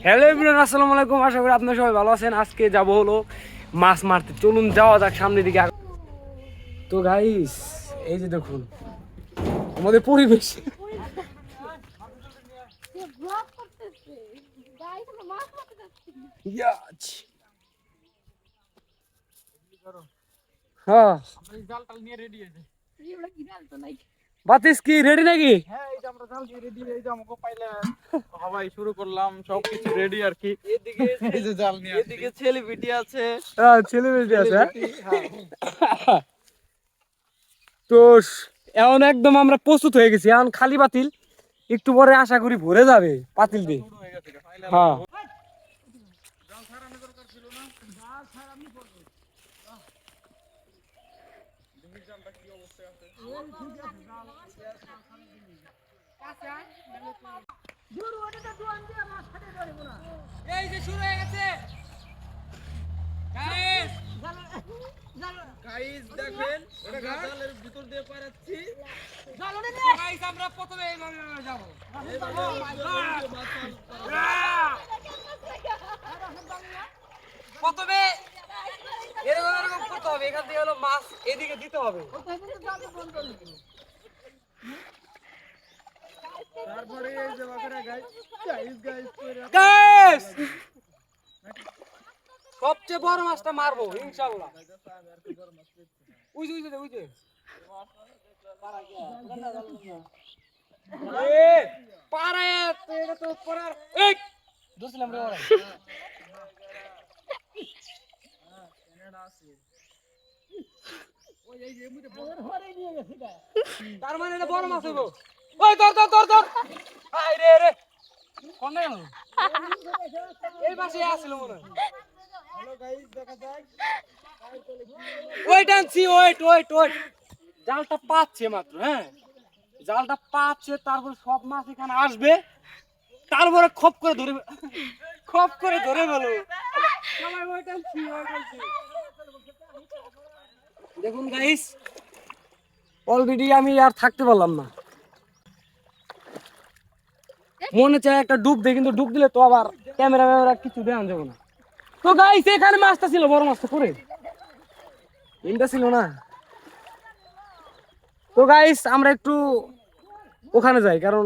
Hello everyone, আসসালামু আলাইকুম। আশা করি আপনারা সবাই ভালো আছেন। আজকে যাব হলো মাছ মারতে। চলুন যাওয়া যাক সামনের দিকে। তো গাইস, এই যে দেখুন আমাদের পরিবেশ। বাতিস কি রেডি নাকি? হ্যাঁ, এই যে আমরা জাল দিয়ে রেডি, এই যে আমাকে পাইলে হওয়াই শুরু করলাম, সবকিছু রেডি আর কি। এদিকে এই যে জাল নিয়ে, এদিকে সেলিব্রিটি আছে। হ্যাঁ, সেলিব্রিটি আছে। তো এখন একদম আমরা প্রস্তুত হয়ে গেছি। এখন খালি পাতিল, একটু পরে আশা করি ভরে যাবে পাতিল দিয়ে। হ্যাঁ, এই যে শুরু হয়ে গেছে গাইস। গাইস দেখেন, এটা জালের ভিতর দিয়ে পারাচ্ছি। গাইস আমরা প্রথমে এইভাবে যাব। প্রথমে এরকম এরকম করতে হবে। এখান থেকে হলো মাছ এদিকে দিতে হবে। তারপরে এই যে বাকিরা গাইস গাইস সবচেয়ে বড় মাছটা মারবো ইনশাআল্লাহ। ওই যে এ পারে এটা তো পড়ার এই দোসলাম রে ওরা। তার মানে এটা বড় মাছ হইব। ওই ধর আই রে কোন গেল? এই পাশে আসছিল মনে হয়। হ্যালো গাইস, দেখা যাক। Wait and see, wait. জালটা পাচ্ছে মাত্র। হ্যাঁ, জালটা পাচ্ছে, তারপরে সব মাছ এখানে আসবে, তারপরে খপ করে ধরে ফেলো। সবাই ওয়েট এন্ড সি। দেখুন গাইস, অলরেডি আমি আর থাকতে পারলাম না। মনে চায় একটা ডুব দেয়, কিন্তু ডুব দিলে তো আবার ক্যামেরা কিছু দেওয়া যাবে না। তো গাইস এখানে মাছটা ছিল, বড় মাছটা করে এটা ছিল না। তো গাইস আমরা একটু ওখানে যাই, কারণ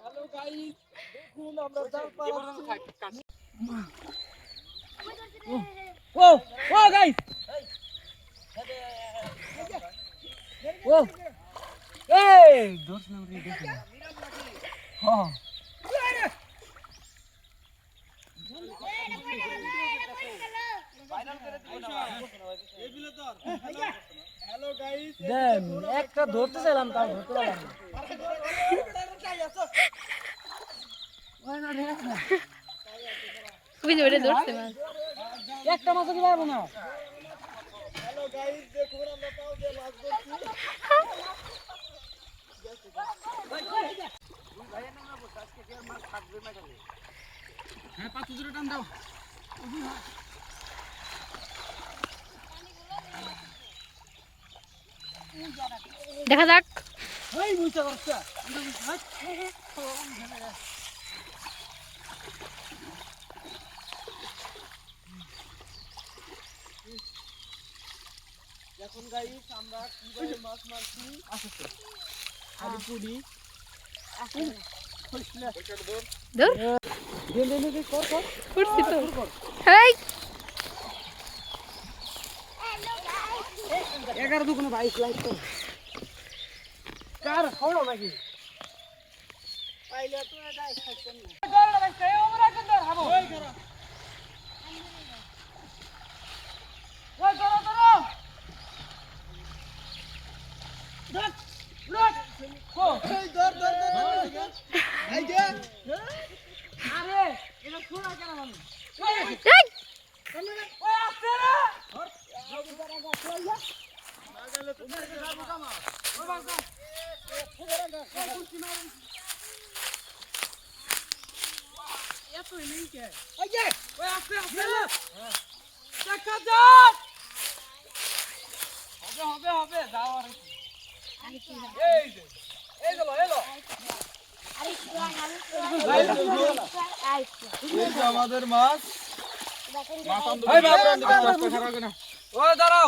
হ্যালো গাইস, দেখুন আমরা জাল পারাচ্ছি। ও গাইস, ও এই ধরছিলাম রে, দেখুন। হ্যাঁ, হ্যালো গাইস, দেন একটা ধরতে চাইলাম, তাও ধরতে পারলাম না। একটা মাছ কি পারবো না। হ্যালো গাইস, দেখুন আমরা পাও দিয়ে মাছ ধরছি। হ্যাঁ, 5 টান দাও। দেখা যাক। এই মুইটা করছে। এখন গাইস আমরা কিভাবে মাছ মারছি আলু পুরি ধর কর করছি তো। হেই 11 দুগুণে 22 লাইক তো কার খাওয়া নাকি পাইলে তো এটা খাইছেন না। দৌড়া ভাই সেই ওমরা কোন দর হাবো ওই করো ধর কো এই ধর এই যে আরে এটা শোনা কেন মানে ওই আসছে রে লাগালে তো যাবো কামা ওই বাসা এত নেই কে ওই যে ওই আসছে হবে হবে যাও আর এই যে এই গেল এই যে আমাদের মাছ এই বাপ, ও দাঁড়াও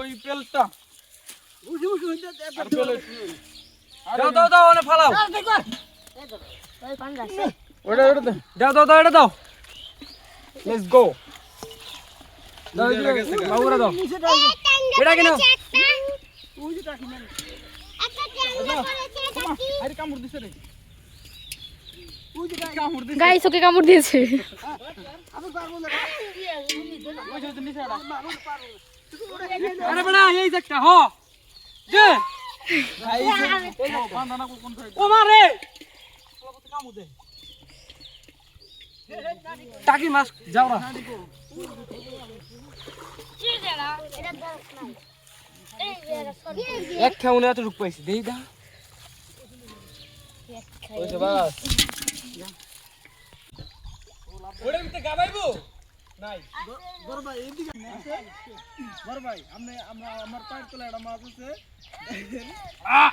ওই পেলটা আর পেলে দাও দাও দাও ওনে ফালাও ওটা দে দাও দাও দাও এটা দাও লেটস গো দাও বাবুরা দাও এটা কেন আরে কামড় দিছে রে কামড় দিছে গাইস ওকে কামড় দিয়েছে ওই যে নিচে আড়া আরে বড়া এই দেখটা হ যে বান্দানা কোন সাইড ও মারে টাকি মাছ যাও না এক খাউনে এত রূপ পাইছি দেই দা ওইছে বাস ওরে মিতে গাবাইবো নাই বড় ভাই এইদিকে বড় ভাই আমার পায়ের তলে একটা মাছ আছে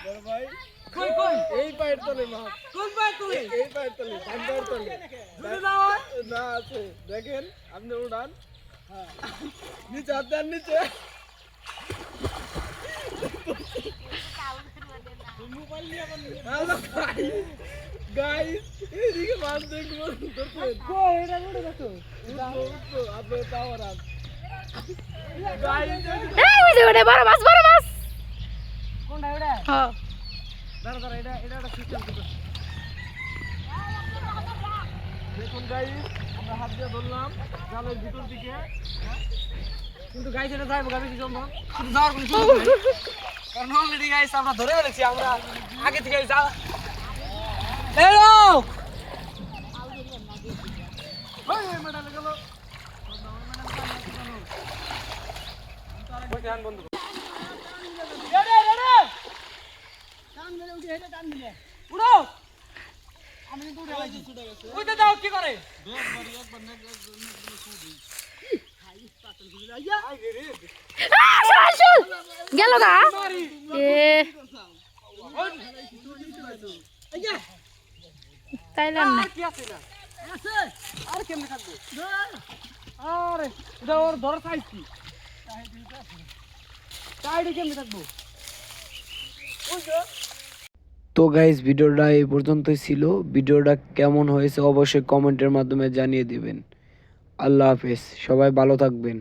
বড় ভাই কই কই এই পায়ের তলে মাছ কোন পায় তুই এই পায়ের তলে ডান পায়ের তলে দুটো দাও না আছে দেখেন আপনি উড়ান নিচে হাত দেন নিচে গাইস এইদিকে মাছ দেখবো ধরছেন কই এটা উড়ে গেছে উঠবো আপনি তাও রাত গাইস এই ওই যে ওটা বড় মাছ কোনটা ওটা হ্যাঁ দাঁড়া দাঁড়া এটা একটা সিস্টেম করতে দেখুন গাইস আমরা হাত দিয়ে ধরলাম জালের ভিতর দিকে কিন্তু গাইস এটা যাইবো গাবি কি সম্ভব কিন্তু যাওয়ার কোনো সুযোগ নাই কারণ অলরেডি গাইস আমরা ধরে ফেলেছি আমরা আগে থেকে যা এই লোক ওই মেডাল গেল ওই ধ্যান বন্ধ উড়ো আমি কিন্তু উড়ে গেছি ছুটে গেছে উইতে দাও কি করে গেল গা এ তাইলাম না আর কি আছে না আছে আর কেমনে থাকবে আরে এটা ওর ধরে চাইছি চাইডে কেমনে থাকবো তো গাইস ভিডিওটা এই পর্যন্তই ছিল। ভিডিওটা কেমন হয়েছে অবশ্যই কমেন্টের মাধ্যমে জানিয়ে দিবেন। আল্লাহ হাফেজ, সবাই ভালো থাকবেন।